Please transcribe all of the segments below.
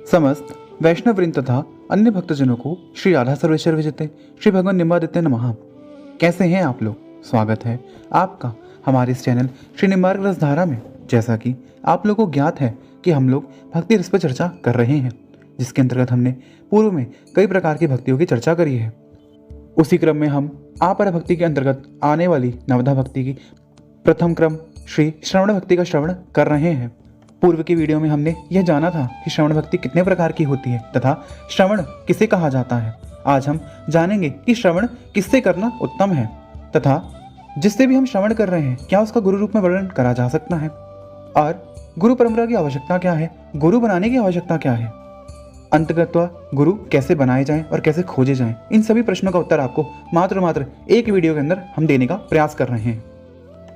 समस्त वैष्णव वृंद तथा अन्य भक्तजनों को श्री राधा सर्वेश्वर विजयते श्री भगवान निम्बादित्य नमः। कैसे हैं आप लोग? स्वागत है आपका हमारे इस चैनल श्री निम्बार्क रसधारा में। जैसा कि आप लोगों को ज्ञात है कि हम लोग भक्ति रस पर चर्चा कर रहे हैं, जिसके अंतर्गत हमने पूर्व में कई प्रकार की भक्तियों की चर्चा करी है। उसी क्रम में हम आपर भक्ति के अंतर्गत आने वाली नवधा भक्ति की प्रथम क्रम श्री श्रवण भक्ति का श्रवण कर रहे हैं। पूर्व की वीडियो में हमने यह जाना था कि श्रवण भक्ति कितने प्रकार की होती है तथा श्रवण किसे कहा जाता है। आज हम जानेंगे कि श्रवण किससे करना उत्तम है तथा जिससे भी हम श्रवण कर रहे हैं क्या उसका गुरु रूप में वर्णन करा जा सकता है और गुरु परंपरा की आवश्यकता क्या है, गुरु बनाने की आवश्यकता क्या है, अंतगत्वा गुरु कैसे बनाए जाएं और कैसे खोजे जाएं। इन सभी प्रश्नों का उत्तर आपको मात्र एक वीडियो के अंदर हम देने का प्रयास कर रहे हैं।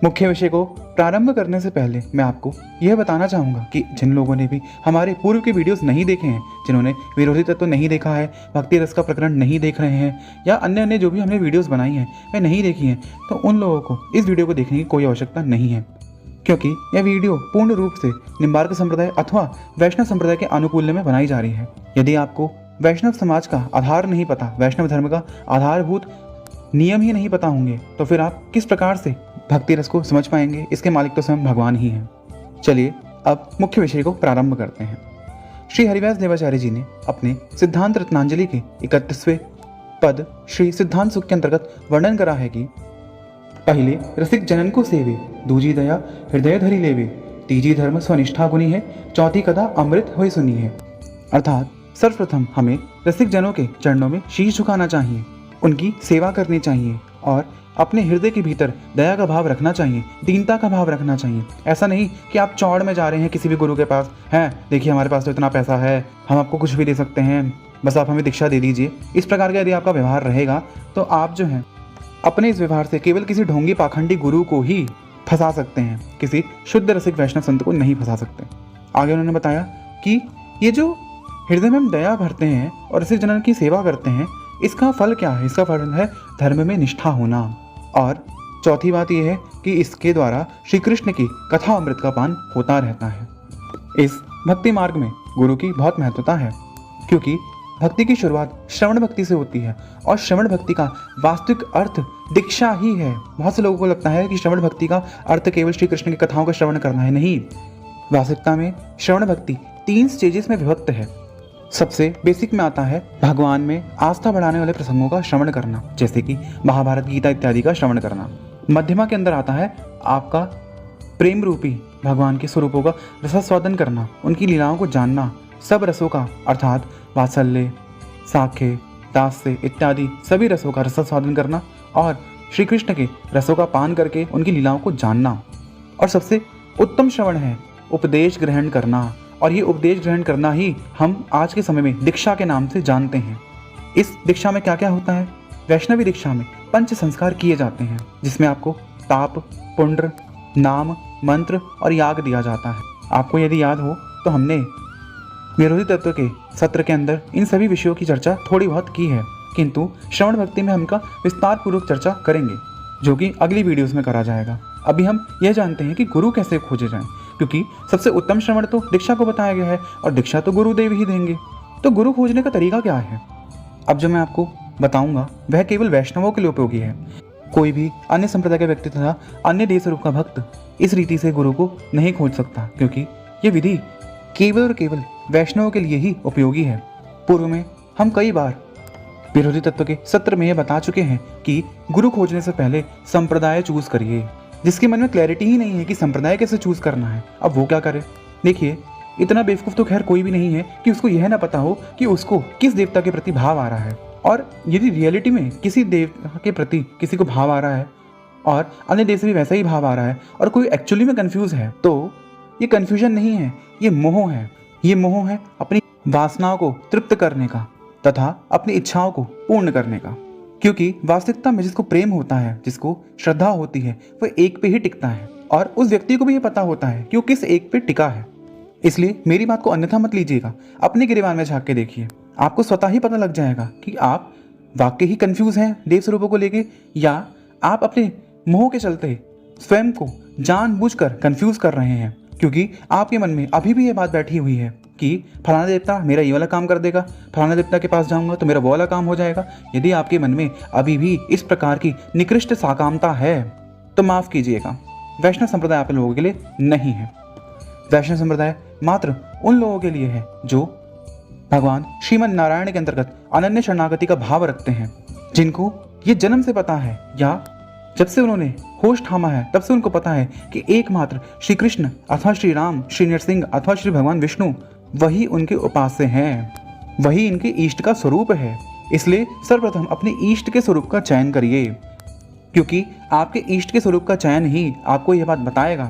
मुख्य विषय को प्रारंभ करने से पहले मैं आपको यह बताना चाहूँगा कि जिन लोगों ने भी हमारे पूर्व के वीडियोस नहीं देखे हैं, जिन्होंने विरोधी तत्व नहीं देखा है, भक्ति रस का प्रकरण नहीं देख रहे हैं या अन्य जो भी हमने वीडियोस बनाई हैं वह नहीं देखी हैं, तो उन लोगों को इस वीडियो को देखने की कोई आवश्यकता नहीं है, क्योंकि यह वीडियो पूर्ण रूप से निम्बार्क संप्रदाय अथवा वैष्णव संप्रदाय के अनुकूल्य में बनाई जा रही है। यदि आपको वैष्णव समाज का आधार नहीं पता, वैष्णव धर्म का आधारभूत नियम ही नहीं पता होंगे, तो फिर आप किस प्रकार से भक्ति रस को समझ पाएंगे? इसके मालिक तो स्वयं भगवान ही हैं। चलिए अब मुख्य विषय को प्रारंभ करते हैं। श्री हरिव्यास देवाचार्य जी ने अपने सिद्धांत रत्नांजलि के 31वें पद श्री सिद्धांत सुख के अंतर्गत वर्णन करा है कि पहले रसिक जनन को सेवे, दूजी दया हृदय धरी लेवे, तीजी धर्म स्वनिष्ठा गुनी है, चौथी कथा अमृत होय सुनी है। अर्थात सर्वप्रथम हमें रसिक जनों के चरणों में शीश झुकाना चाहिए, उनकी सेवा करनी चाहिए और अपने हृदय के भीतर दया का भाव रखना चाहिए, दीनता का भाव रखना चाहिए। ऐसा नहीं कि आप चौड़ में जा रहे हैं किसी भी गुरु के पास, हैं देखिए हमारे पास तो इतना पैसा है, हम आपको कुछ भी दे सकते हैं, बस आप हमें दीक्षा दे दीजिए। इस प्रकार का यदि आपका व्यवहार रहेगा तो आप जो है अपने इस व्यवहार से केवल किसी ढोंगी पाखंडी गुरु को ही फंसा सकते हैं, किसी शुद्ध रसिक वैष्णव संत को नहीं फंसा सकते। आगे उन्होंने बताया कि ये जो हृदय में हम दया भरते हैं और रसिक जनन की सेवा करते हैं, इसका फल क्या है? इसका फल है धर्म में निष्ठा होना। और चौथी बात यह है कि इसके द्वारा श्री कृष्ण की कथा अमृत का पान होता रहता है। इस भक्ति मार्ग में गुरु की बहुत महत्वता है, क्योंकि भक्ति की शुरुआत श्रवण भक्ति से होती है और श्रवण भक्ति का वास्तविक अर्थ दीक्षा ही है। बहुत से लोगों को लगता है कि श्रवण भक्ति का अर्थ केवल श्री कृष्ण की कथाओं का श्रवण करना है। नहीं, वास्तविकता में श्रवण भक्ति 3 स्टेजेस में विभक्त है। सबसे बेसिक में आता है भगवान में आस्था बढ़ाने वाले प्रसंगों का श्रवण करना, जैसे कि महाभारत, गीता इत्यादि का श्रवण करना। मध्यमा के अंदर आता है आपका प्रेम रूपी भगवान के स्वरूपों का रसास्वादन करना, उनकी लीलाओं को जानना, सब रसों का अर्थात वात्सल्य, साखे, दास्य इत्यादि सभी रसों का रसास्वादन करना और श्री कृष्ण के रसों का पान करके उनकी लीलाओं को जानना। और सबसे उत्तम श्रवण है उपदेश ग्रहण करना, और ये उपदेश ग्रहण करना ही हम आज के समय में दीक्षा के नाम से जानते हैं। इस दीक्षा में क्या क्या होता है? वैष्णवी दीक्षा में 5 संस्कार किए जाते हैं, जिसमें आपको ताप, पुण्ड्र, नाम, मंत्र और याग दिया जाता है। आपको यदि याद हो तो हमने विरोधी तत्व के सत्र के अंदर इन सभी विषयों की चर्चा थोड़ी बहुत की है, किंतु श्रवण भक्ति में हम इनका विस्तार पूर्वक चर्चा करेंगे, जो कि अगली वीडियोस में करा जाएगा। अभी हम यह जानते हैं कि गुरु कैसे खोजे जाएं, क्योंकि सबसे उत्तम श्रवण तो दीक्षा को बताया गया है और दीक्षा तो गुरुदेव ही देंगे। तो गुरु खोजने का तरीका क्या है? अब जो मैं आपको बताऊंगा वह केवल वैष्णवों के लिए उपयोगी है। कोई भी अन्य संप्रदाय का व्यक्ति तथा अन्य देश रूप का भक्त इस रीति से गुरु को नहीं खोज सकता, क्योंकि यह विधि केवल और केवल वैष्णवों के लिए ही उपयोगी है। पूर्व में हम कई बार विरोधी तत्व के सत्र में यह बता चुके हैं कि गुरु खोजने से पहले संप्रदाय चूज करिए। जिसके मन में क्लैरिटी ही नहीं है कि संप्रदाय कैसे चूज करना है, अब वो क्या करे? देखिए, इतना बेवकूफ तो खैर कोई भी नहीं है कि उसको यह ना पता हो कि उसको किस देवता के प्रति भाव आ रहा है, और यदि रियलिटी में किसी देवता के प्रति किसी को भाव आ रहा है और अन्य देव से भी वैसा ही भाव आ रहा है और कोई एक्चुअली में कंफ्यूज है, तो ये कंफ्यूजन नहीं है, ये मोह है। ये मोह है अपनी वासनाओं को तृप्त करने का तथा अपनी इच्छाओं को पूर्ण करने का। क्योंकि वास्तविकता में जिसको प्रेम होता है, जिसको श्रद्धा होती है, वह एक पे ही टिकता है और उस व्यक्ति को भी ये पता होता है कि वो किस एक पे टिका है। इसलिए मेरी बात को अन्यथा मत लीजिएगा, अपने गिरेबान में झांक के देखिए, आपको स्वतः ही पता लग जाएगा कि आप वाकई ही कंफ्यूज हैं देव स्वरूपों को लेके, या आप अपने मोह के चलते स्वयं को जानबूझकर कंफ्यूज कर रहे हैं, क्योंकि आपके मन में अभी भी ये बात बैठी हुई है कि फलाना देवता मेरा ये वाला काम कर देगा, फलाना देवता के पास जाऊंगा तो मेरा वो वाला काम हो जाएगा। यदि आपके मन में अभी भी इस प्रकार की निकृष्ट साकामता है तो माफ़ कीजिएगा, वैष्णव संप्रदाय आप लोगों के लिए नहीं है। वैष्णव संप्रदाय मात्र उन लोगों के लिए है जो भगवान श्रीमन नारायण के अंतर्गत अनन्य शरणागति का भाव रखते हैं, जिनको ये जन्म से पता है या जब से उन्होंने होश थामा है तब से उनको पता है कि एकमात्र श्री कृष्ण अथवा श्री राम, श्री नरसिंह अथवा श्री भगवान विष्णु वही उनके उपास्य हैं, वही इनके इष्ट का स्वरूप है। इसलिए सर्वप्रथम अपने इष्ट के स्वरूप का चयन करिए, क्योंकि आपके इष्ट के स्वरूप का चयन ही आपको यह बात बताएगा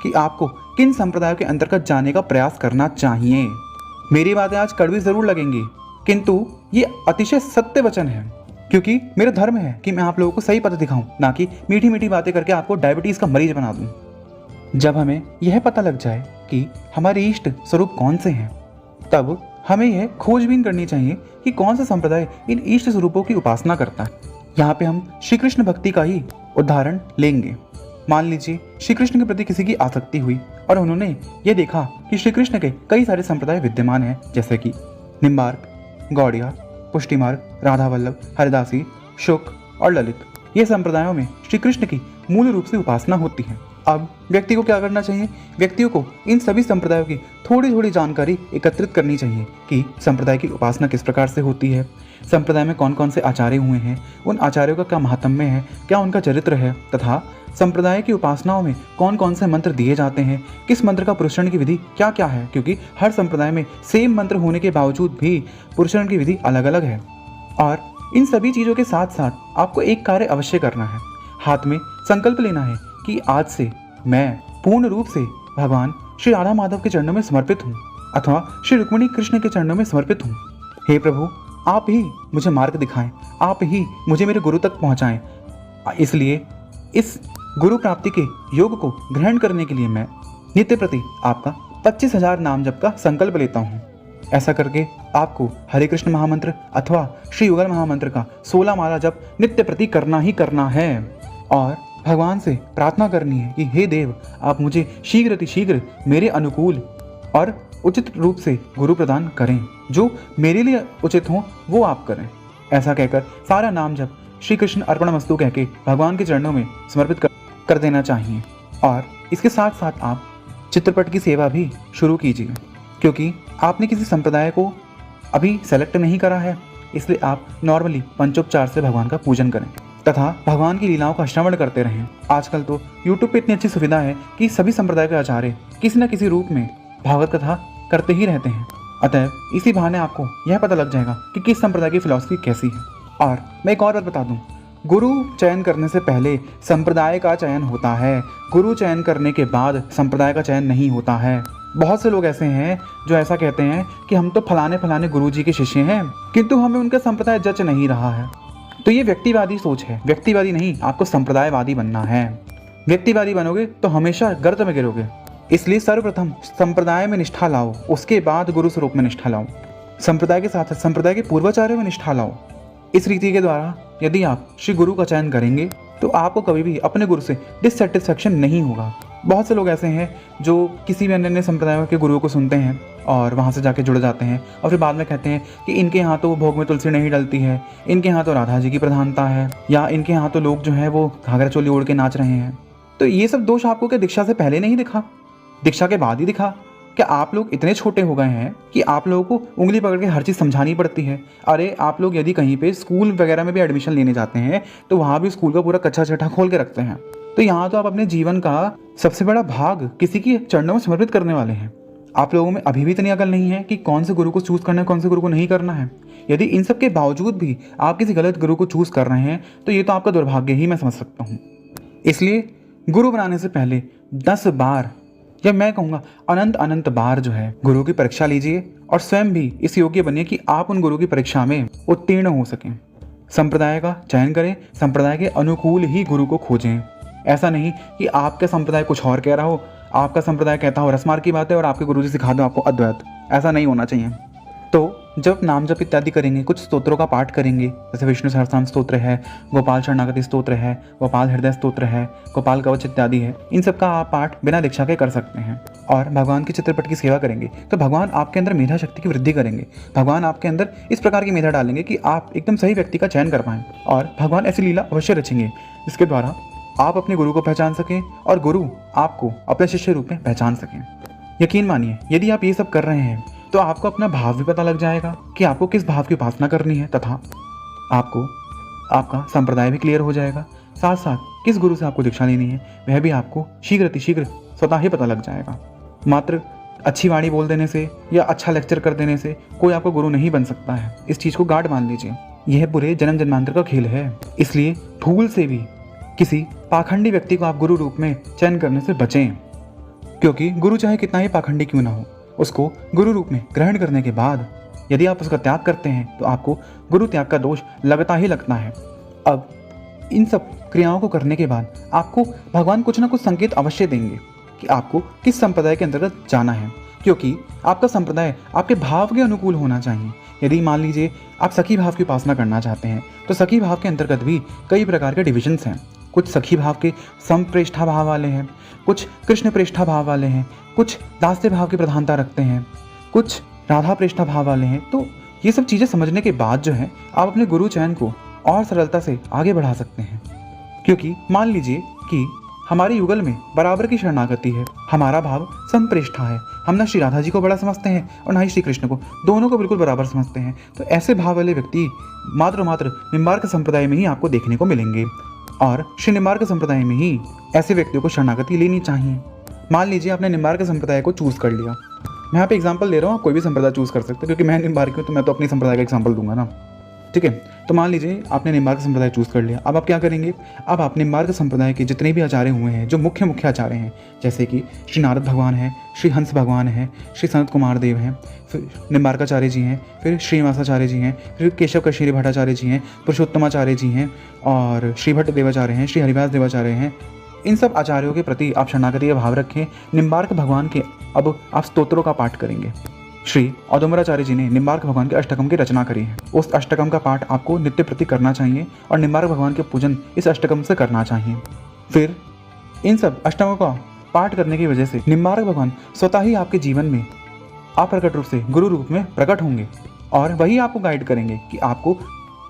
कि आपको किन संप्रदायों के अंतर्गत जाने का प्रयास करना चाहिए। मेरी बातें आज कड़वी जरूर लगेंगी, किंतु ये अतिशय सत्य वचन है, क्योंकि मेरा धर्म है कि मैं आप लोगों को सही पता दिखाऊं, ना कि मीठी मीठी बातें करके आपको डायबिटीज का मरीज बना दूं। जब हमें यह पता लग जाए कि हमारे इष्ट स्वरूप कौन से हैं, तब हमें यह खोजबीन करनी चाहिए कि कौन सा संप्रदाय इन इष्ट स्वरूपों की उपासना करता है। यहाँ पे हम श्री कृष्ण भक्ति का ही उदाहरण लेंगे। मान लीजिए श्री कृष्ण के प्रति किसी की आसक्ति हुई और उन्होंने ये देखा कि श्री कृष्ण के कई सारे संप्रदाय विद्यमान हैं, जैसे कि निम्बार्क, गौड़िया, पुष्टि मार्ग, राधा वल्लभ, हरिदासी, शुक और ललित। ये संप्रदायों में श्री कृष्ण की मूल रूप से उपासना होती है। अब व्यक्ति को क्या करना चाहिए? व्यक्तियों को इन सभी संप्रदायों की थोड़ी थोड़ी जानकारी एकत्रित करनी चाहिए कि संप्रदाय की उपासना किस प्रकार से होती है, संप्रदाय में कौन कौन से आचार्य हुए हैं, उन आचार्यों का क्या महात्म्य है, क्या उनका चरित्र है, तथा संप्रदाय की उपासनाओं में कौन कौन से मंत्र दिए जाते हैं, किस मंत्र का पुरुषरण की विधि क्या क्या है, क्योंकि हर संप्रदाय में सेम मंत्र होने के बावजूद भी पुरुषरण की विधि अलग अलग है। और इन सभी चीज़ों के साथ साथ आपको एक कार्य अवश्य करना है, हाथ में संकल्प लेना है कि आज से मैं पूर्ण रूप से भगवान श्री राधा माधव के चरणों में समर्पित हूँ, अथवा श्री रुक्मिणी कृष्ण के चरणों में समर्पित हूँ। हे प्रभु, आप ही मुझे मार्ग दिखाएं, आप ही मुझे मेरे गुरु तक पहुँचाएं। इसलिए इस गुरु प्राप्ति के योग को ग्रहण करने के लिए मैं नित्य प्रति आपका 25,000 नाम जप का संकल्प लेता हूँ। ऐसा करके आपको हरे कृष्ण महामंत्र अथवा श्री युगल महामंत्र का 16 माला जप नित्य प्रति करना ही करना है, और भगवान से प्रार्थना करनी है कि हे देव, आप मुझे शीघ्र मेरे अनुकूल और उचित रूप से गुरु प्रदान करें, जो मेरे लिए उचित हो वो आप करें। ऐसा कहकर सारा नाम जप श्री कृष्ण अर्पणमस्तु कह के भगवान के चरणों में समर्पित कर देना चाहिए। और इसके साथ साथ आप चित्रपट की सेवा भी शुरू कीजिए, क्योंकि आपने किसी संप्रदाय को अभी सेलेक्ट नहीं करा है, इसलिए आप नॉर्मली पंचोपचार से भगवान का पूजन करें तथा भगवान की लीलाओं का श्रवण करते रहें। आजकल तो यूट्यूब पे इतनी अच्छी सुविधा है कि सभी संप्रदाय के आचार्य किसी न किसी रूप में भागवत कथा करते ही रहते हैं। अतः इसी बहाने आपको यह पता लग जाएगा कि किस संप्रदाय की फिलॉसफी कैसी है। और मैं एक और बात बता दूं, गुरु चयन करने से पहले संप्रदाय का चयन होता है, गुरु चयन करने के बाद संप्रदाय का चयन नहीं होता है। बहुत से लोग ऐसे हैं जो ऐसा कहते हैं कि हम तो फलाने गुरु जी के शिष्य हैं, किंतु हमें उनका संप्रदाय जच नहीं रहा है। तो ये व्यक्तिवादी सोच है, व्यक्तिवादी नहीं, आपको संप्रदायवादी बनना है। व्यक्तिवादी बनोगे तो हमेशा गर्त में गिरोगे। इसलिए सर्वप्रथम संप्रदाय में निष्ठा लाओ, उसके बाद गुरु स्वरूप में निष्ठा लाओ, संप्रदाय के साथ संप्रदाय के पूर्वाचार्यों में निष्ठा लाओ। इस रीति के द्वारा यदि आप श्री गुरु का चयन करेंगे तो आपको कभी भी अपने गुरु से डिससेटिस्फैक्शन नहीं होगा। बहुत से लोग ऐसे हैं जो किसी भी अन्य संप्रदायों के गुरुओं को सुनते हैं और वहाँ से जाके जुड़ जाते हैं, और फिर बाद में कहते हैं कि इनके यहाँ तो भोग में तुलसी नहीं डलती है, इनके यहाँ तो राधा जी की प्रधानता है, या इनके यहाँ तो लोग जो है वो घाघरा चोली ओढ़ के नाच रहे हैं। तो ये सब दोष आपको क्या दीक्षा से पहले नहीं दिखा, दीक्षा के बाद ही दिखा? क्या आप लोग इतने छोटे हो गए हैं कि आप लोगों को उंगली पकड़ के हर चीज़ समझानी पड़ती है? अरे आप लोग यदि कहीं पे स्कूल वगैरह में भी एडमिशन लेने जाते हैं तो वहाँ भी स्कूल का पूरा कच्चा चट्टा खोल के रखते हैं। तो यहाँ तो आप अपने जीवन का सबसे बड़ा भाग किसी के चरणों में समर्पित करने वाले हैं। आप लोगों में अभी भी इतनी अकल नहीं है कि कौन से गुरु को चूज करना है, कौन से गुरु को नहीं करना है। यदि इन सब के बावजूद भी आप किसी गलत गुरु को चूज कर रहे हैं तो ये तो आपका दुर्भाग्य ही मैं समझ सकता हूँ। इसलिए गुरु बनाने से पहले 10 बार, या मैं कहूँगा अनंत बार जो है गुरु की परीक्षा लीजिए, और स्वयं भी इस योग्य बनिए कि आप उन गुरु की परीक्षा में उत्तीर्ण हो सकें। संप्रदाय का चयन करें, संप्रदाय के अनुकूल ही गुरु को खोजें। ऐसा नहीं कि आपका संप्रदाय कुछ और कह रहा हो, आपका संप्रदाय कहता हो रसमार की बात है और आपके गुरुजी सिखा दो आपको अद्वैत। ऐसा नहीं होना चाहिए। तो जब नाम जप इत्यादि करेंगे, कुछ स्तोत्रों का पाठ करेंगे, जैसे विष्णु सहस्त्रनाम स्तोत्र है, गोपाल शरणागति स्तोत्र है, गोपाल हृदय स्तोत्र है, गोपाल कवच इत्यादि है, इन सब का आप पाठ बिना दीक्षा के कर सकते हैं। और भगवान के चित्रपट की सेवा करेंगे तो भगवान आपके अंदर मेधा शक्ति की वृद्धि करेंगे। भगवान आपके अंदर इस प्रकार की मेधा डालेंगे कि आप एकदम सही व्यक्ति का चयन कर पाएं। और भगवान ऐसी लीला अवश्य रचेंगे जिसके द्वारा आप अपने गुरु को पहचान सकें और गुरु आपको अपने शिष्य रूप में पहचान सकें। यकीन मानिए, यदि आप ये सब कर रहे हैं तो आपको अपना भाव भी पता लग जाएगा कि आपको किस भाव की उपासना करनी है, तथा आपको आपका संप्रदाय भी क्लियर हो जाएगा। साथ साथ किस गुरु से आपको दीक्षा लेनी है वह भी आपको शीघ्र स्वतः ही पता लग जाएगा। मात्र अच्छी वाणी बोल देने से या अच्छा लेक्चर कर देने से कोई आपको गुरु नहीं बन सकता है। इस चीज़ को गाढ़ मान लीजिए। यह पूरे जन्म जन्मांतर का खेल है। इसलिए भूल से भी किसी पाखंडी व्यक्ति को आप गुरु रूप में चयन करने से बचें, क्योंकि गुरु चाहे कितना ही पाखंडी क्यों ना हो, उसको गुरु रूप में ग्रहण करने के बाद यदि आप उसका त्याग करते हैं तो आपको गुरु त्याग का दोष लगता ही लगता है। अब इन सब क्रियाओं को करने के बाद आपको भगवान कुछ ना कुछ संकेत अवश्य देंगे कि आपको किस संप्रदाय के अंतर्गत जाना है, क्योंकि आपका संप्रदाय आपके भाव के अनुकूल होना चाहिए। यदि मान लीजिए आप सखी भाव की उपासना करना चाहते हैं तो सखी भाव के अंतर्गत भी कई प्रकार के डिविजन्स हैं। कुछ सखी भाव के समप्रेष्ठा भाव वाले हैं, कुछ कृष्ण प्रेष्ठा भाव वाले हैं, कुछ दास्य भाव की प्रधानता रखते हैं, कुछ राधा प्रेष्ठा भाव वाले हैं। तो ये सब चीज़ें समझने के बाद जो है आप अपने गुरु चयन को और सरलता से आगे बढ़ा सकते हैं। क्योंकि मान लीजिए कि हमारे युगल में बराबर की शरणागति है, हमारा भाव संप्रेष्ठा है, हम ना श्री राधा जी को बड़ा समझते हैं और ना ही श्री कृष्ण को, दोनों को बिल्कुल बराबर समझते हैं। तो ऐसे भाव वाले व्यक्ति मात्र निम्बार्क संप्रदाय में ही आपको देखने को मिलेंगे और श्री निम्बार्क संप्रदाय में ही ऐसे व्यक्तियों को शरणागति लेनी चाहिए। मान लीजिए आपने निम्बार्क संप्रदाय को चूज़ कर लिया। मैं यहाँ पे एग्जांपल दे रहा हूँ, आप कोई भी संप्रदाय चूज़ कर सकते हैं, क्योंकि मैं निम्बार्क हूँ तो मैं तो अपनी संप्रदाय का एग्जांपल दूंगा ना। ठीक है, तो मान लीजिए आपने निम्बार्क संप्रदाय चूज़ कर लिया। अब आप क्या करेंगे, अब आप निम्बार्क संप्रदाय के जितने भी आचार्य हुए हैं, जो मुख्य आचार्य हैं, जैसे कि श्री नारद भगवान हैं, श्री हंस भगवान हैं, श्री सनत कुमार देव हैं, फिर निम्बार्काचार्य जी हैं, फिर श्रीनिवासाचार्य जी हैं, फिर केशव कश्मीरी भट्टाचार्य जी हैं, पुरुषोत्तमाचार्य जी हैं और श्री भट्ट देवाचार्य हैं, श्री हरिवास देवाचार्य हैं। इन सब आचार्यों के प्रति आप शरणागति का भाव रखें। निम्बार्क भगवान के अब आप स्तोत्रों का पाठ करेंगे। श्री औदुम्बराचार्य जी ने निम्बार्क भगवान के अष्टकम की रचना करी है। उस अष्टकम का पाठ आपको नित्य प्रति करना चाहिए और निम्बार्क भगवान के पूजन इस अष्टकम से करना चाहिए। फिर इन सब अष्टकों का पाठ करने की वजह से निम्बार्क भगवान स्वतः ही आपके जीवन में अप्रकट रूप से गुरु रूप में प्रकट होंगे और वही आपको गाइड करेंगे कि आपको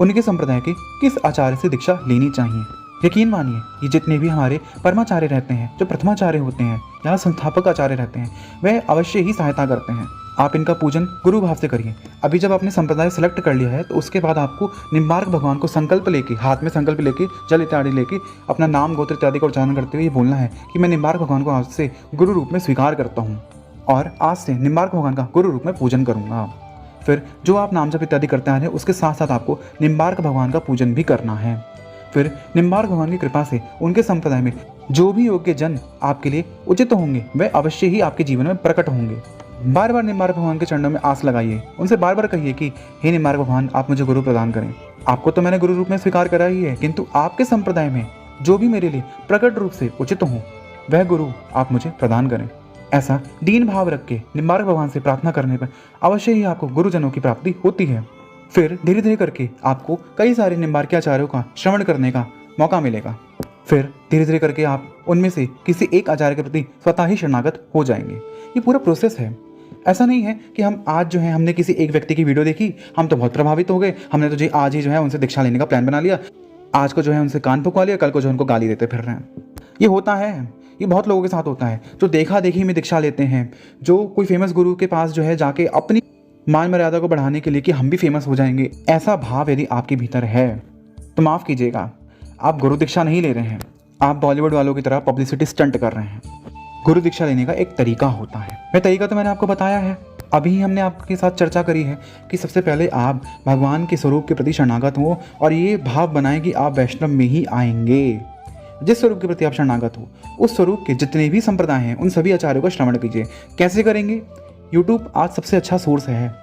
उनके संप्रदाय के किस आचार्य से दीक्षा लेनी चाहिए। यकीन मानिए, ये जितने भी हमारे परमाचार्य रहते हैं, जो प्रथमाचार्य होते हैं या संस्थापक आचार्य रहते हैं, वे अवश्य ही सहायता करते हैं। आप इनका पूजन गुरु भाव से करिए। अभी जब आपने संप्रदाय सेलेक्ट कर लिया है तो उसके बाद आपको निम्बार्क भगवान को संकल्प लेके, हाथ में संकल्प लेके, जल इत्यादि लेके, अपना नाम गोत्र इत्यादि का उच्चारण करते हुए ये बोलना है कि मैं निम्बार्क भगवान को आज से गुरु रूप में स्वीकार करता हूँ और आज से निम्बार्क भगवान का गुरु रूप में पूजन करूँगा। फिर जो आप नाम जप इत्यादि करते आ रहे हैं उसके साथ साथ आपको निम्बार्क भगवान का पूजन भी करना है। फिर निम्बार्क भगवान की कृपा से उनके संप्रदाय में जो भी योग्य जन आपके लिए उचित होंगे वे अवश्य ही आपके जीवन में प्रकट होंगे। बार बार निम्बार्क भगवान के चरणों में आस लगाइए, उनसे बार बार कहिए कि हे निम्बार्क भगवान, आप मुझे गुरु प्रदान करें। आपको तो मैंने गुरु रूप में स्वीकार करा ही है, किंतु आपके संप्रदाय में जो भी मेरे लिए प्रकट रूप से उचित हो वह गुरु आप मुझे प्रदान करें। ऐसा दीन भाव रख के निम्बार्क भगवान से प्रार्थना करने पर अवश्य ही आपको गुरुजनों की प्राप्ति होती है। फिर धीरे धीरे करके आपको कई सारे निम्बार्काचार्यों का श्रवण करने का मौका मिलेगा। फिर धीरे धीरे करके आप उनमें से किसी एक आचार्य के प्रति स्वतः ही शरणागत हो जाएंगे। ये पूरा प्रोसेस है। ऐसा नहीं है कि हम आज जो है हमने किसी एक व्यक्ति की वीडियो देखी, हम तो बहुत प्रभावित हो गए, हमने तो जी आज ही जो है उनसे दीक्षा लेने का प्लान बना लिया, आज को जो है उनसे कान फुकवा लिया, कल को जो उनको गाली देते फिर रहे हैं। ये होता है, ये बहुत लोगों के साथ होता है जो देखा देखी में दीक्षा लेते हैं, जो कोई फेमस गुरु के पास जो है जाके अपनी मान मर्यादा को बढ़ाने के लिए कि हम भी फेमस हो जाएंगे, ऐसा भाव यदि आपके भीतर है तो माफ़ कीजिएगा, आप गुरु दीक्षा नहीं ले रहे हैं, आप बॉलीवुड वालों की तरह पब्लिसिटी स्टंट कर रहे हैं। गुरु दीक्षा लेने का एक तरीका होता है, वह तरीका तो मैंने आपको बताया है। अभी हमने आपके साथ चर्चा करी है कि सबसे पहले आप भगवान के स्वरूप के प्रति शरणागत हो और ये भाव बनाएं कि आप वैष्णव में ही आएंगे। जिस स्वरूप के प्रति आप शरणागत हो उस स्वरूप के जितने भी संप्रदाय हैं उन सभी आचार्यों का श्रवण कीजिए। कैसे करेंगे? यूट्यूब आज सबसे अच्छा सोर्स है।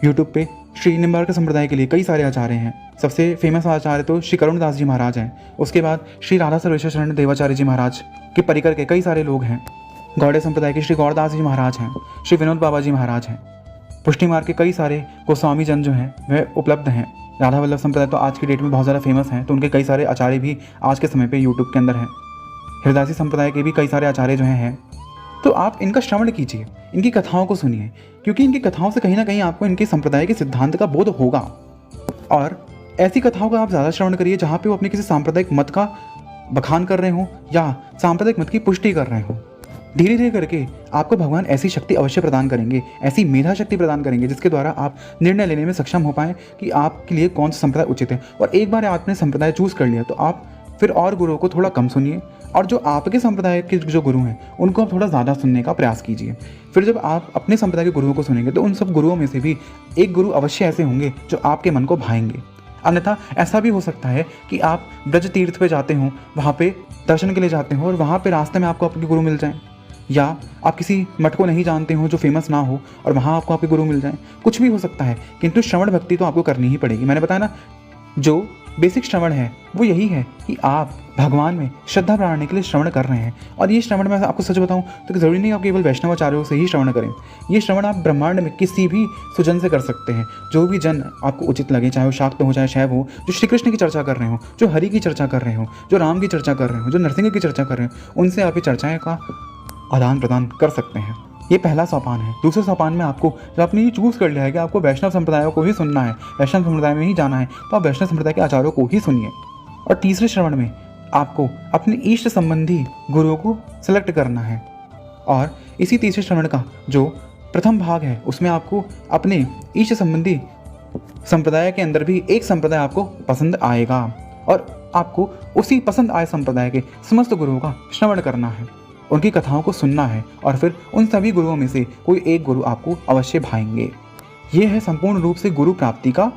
यूट्यूब पे श्री निम्बार्क संप्रदाय के लिए कई सारे आचार्य हैं। सबसे फेमस आचार्य तो श्री करुणदास जी महाराज हैं। उसके बाद श्री राधा सर्वेश्वर शरण देवाचार्य जी महाराज के परिकर के कई सारे लोग हैं। गौड़े संप्रदाय के श्री गौरदास जी महाराज हैं। श्री विनोद बाबा जी महाराज हैं। पुष्टि मार्ग के कई सारे गोस्वामी जन जो हैं वह उपलब्ध हैं। राधा वल्लभ संप्रदाय तो आज की डेट में बहुत ज़्यादा फेमस हैं, तो उनके कई सारे आचार्य भी आज के समय पे यूट्यूब के अंदर हैं। हरिदासी संप्रदाय के भी कई सारे आचार्य जो हैं, तो आप इनका श्रवण कीजिए, इनकी कथाओं को सुनिए, क्योंकि इनकी कथाओं से कहीं ना कहीं आपको इनके संप्रदाय के सिद्धांत का बोध होगा। और ऐसी कथाओं का आप ज़्यादा श्रवण करिए जहाँ पे वो अपने किसी सांप्रदायिक मत का बखान कर रहे हो या सांप्रदायिक मत की पुष्टि कर रहे हो। धीरे धीरे करके आपको भगवान ऐसी शक्ति अवश्य प्रदान करेंगे, ऐसी मेधा शक्ति प्रदान करेंगे जिसके द्वारा आप निर्णय लेने में सक्षम हो पाएँ कि आपके लिए कौन सा संप्रदाय उचित है। और एक बार आपने संप्रदाय चूज़ कर लिया तो आप फिर और गुरुओं को थोड़ा कम सुनिए, और जो आपके संप्रदाय के जो गुरु हैं उनको आप थोड़ा ज़्यादा सुनने का प्रयास कीजिए। फिर जब आप अपने संप्रदाय के गुरुओं को सुनेंगे तो उन सब गुरुओं में से भी एक गुरु अवश्य ऐसे होंगे जो आपके मन को भाएंगे। अन्यथा ऐसा भी हो सकता है कि आप ब्रज तीर्थ पे जाते हो, वहाँ पे दर्शन के लिए जाते हो और वहाँ पे रास्ते में आपको आपके गुरु मिल जाएं, या आप किसी मठ को नहीं जानते हो जो फेमस ना हो और वहाँ आपको आपके गुरु मिल जाएं। कुछ भी हो सकता है, किंतु श्रवण भक्ति तो आपको करनी ही पड़ेगी। मैंने बताया ना, जो बेसिक श्रवण है वो यही है कि आप भगवान में श्रद्धा बढ़ाने के लिए श्रवण कर रहे हैं। और ये श्रवण मैं आपको सच बताऊं तो ज़रूरी नहीं आप केवल वैष्णवाचार्यों से ही श्रवण करें। ये श्रवण आप ब्रह्मांड में किसी भी सुजन से कर सकते हैं, जो भी जन आपको उचित लगे, चाहे वो शाक्त हो चाहे शैव हो, जो श्री कृष्ण की चर्चा कर रहे हो, जो हरि की चर्चा कर रहे हो, जो राम की चर्चा कर रहे हो, जो नरसिंह की चर्चा कर रहे हो, उनसे आप ये चर्चाएँ का आदान प्रदान कर सकते हैं। ये पहला सोपान है। दूसरे सोपान में आपको जब आपने ये चूज़ कर लिया है कि आपको वैष्णव संप्रदायों को ही सुनना है, वैष्णव संप्रदाय में ही जाना है, तो आप वैष्णव संप्रदाय के आचार्यों को ही सुनिए। और तीसरे श्रवण में आपको अपने इष्ट संबंधी गुरुओं को सेलेक्ट करना है। और इसी तीसरे श्रवण का जो प्रथम भाग है उसमें आपको अपने इष्ट संबंधी संप्रदाय के अंदर भी एक संप्रदाय आपको पसंद आएगा और आपको उसी पसंद आए संप्रदाय के समस्त गुरुओं का श्रवण करना है, उनकी कथाओं को सुनना है, और फिर उन सभी गुरुओं में से कोई एक गुरु आपको अवश्य भाएंगे। ये है संपूर्ण रूप से गुरु प्राप्ति का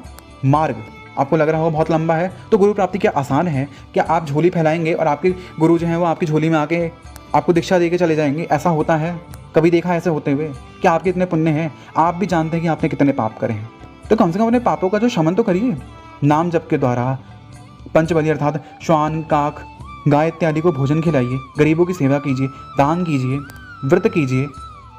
मार्ग। आपको लग रहा होगा बहुत लंबा है, तो गुरु प्राप्ति क्या आसान है? क्या आप झोली फैलाएंगे और आपके गुरु जो हैं वो आपकी झोली में आके आपको दीक्षा दे के चले जाएंगे? ऐसा होता है? कभी देखा ऐसे होते हुए? क्या आपके इतने पुण्य हैं? आप भी जानते हैं कि आपने कितने पाप करे हैं, तो कम से कम अपने पापों का जो शमन तो करिए। नाम जप के द्वारा पंचबली अर्थात श्वान, काक, गाय इत्यादि को भोजन खिलाइए, गरीबों की सेवा कीजिए, दान कीजिए, व्रत कीजिए।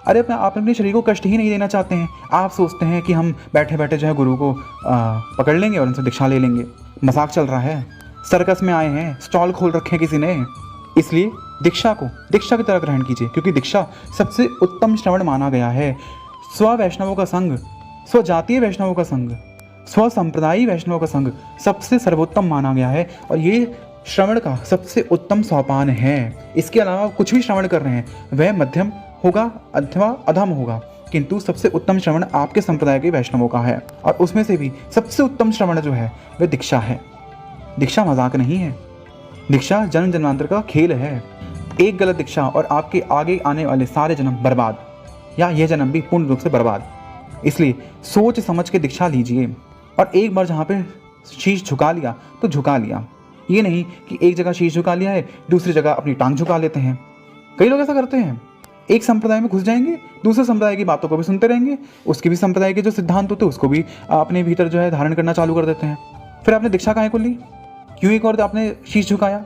अरे आप अपने शरीर को कष्ट ही नहीं देना चाहते हैं। आप सोचते हैं कि हम बैठे बैठे जो है गुरु को पकड़ लेंगे और उनसे दीक्षा ले लेंगे। मजाक चल रहा है। सर्कस में आए हैं, स्टॉल खोल रखे हैं किसी ने। इसलिए दीक्षा की तरह ग्रहण कीजिए, क्योंकि दीक्षा सबसे उत्तम श्रवण माना गया है। स्व वैष्णवों का संग, स्व जातीय वैष्णवों का संग, स्व संप्रदायी वैष्णवों का संग सबसे सर्वोत्तम माना गया है, और ये श्रवण का सबसे उत्तम सोपान है। इसके अलावा कुछ भी श्रवण कर रहे हैं वह मध्यम होगा अथवा अधम होगा, किंतु सबसे उत्तम श्रवण आपके संप्रदाय के वैष्णवों का है। और उसमें से भी सबसे उत्तम श्रवण जो है वह दीक्षा है। दीक्षा मजाक नहीं है। दीक्षा जन्म जन्मांतर का खेल है। एक गलत दीक्षा और आपके आगे आने वाले सारे जन्म बर्बाद, या यह जन्म भी पूर्ण रूप से बर्बाद। इसलिए सोच समझ के दीक्षा लीजिए, और एक बार जहाँ पे शीश झुका लिया तो झुका लिया। ये नहीं कि एक जगह शीश झुका लिया है, दूसरी जगह अपनी टांग झुका लेते हैं। कई लोग ऐसा करते हैं। एक संप्रदाय में घुस जाएंगे, दूसरे संप्रदाय की बातों को भी सुनते रहेंगे, उसके भी संप्रदाय के जो सिद्धांत होते हैं उसको भी अपने भीतर जो है धारण करना चालू कर देते हैं। फिर आपने दीक्षा काहे को ली? क्यों एक और आपने शीश झुकाया?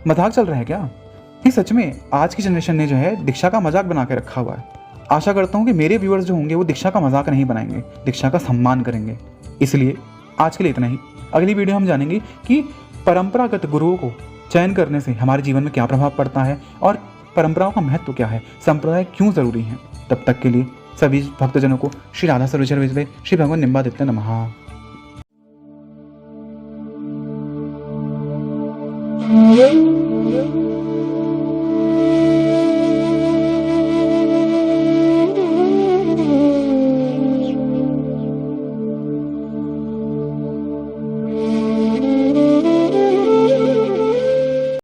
मजाक चल रहा है क्या? नहीं, सच में आज की जनरेशन ने जो है दीक्षा का मजाक बना के रखा हुआ है। आशा करता हूँ कि मेरे व्यूअर्स जो होंगे वो दीक्षा का मजाक नहीं बनाएंगे, दीक्षा का सम्मान करेंगे। इसलिए आज के लिए इतना ही। अगली वीडियो हम जानेंगे कि परंपरागत गुरुओं को चयन करने से हमारे जीवन में क्या प्रभाव पड़ता है और परंपराओं का महत्व क्या है, संप्रदाय क्यों जरूरी है। तब तक के लिए सभी भक्तजनों को श्री राधा सर्वेश्वर विजय श्री भगवान निम्बादित्य नमः।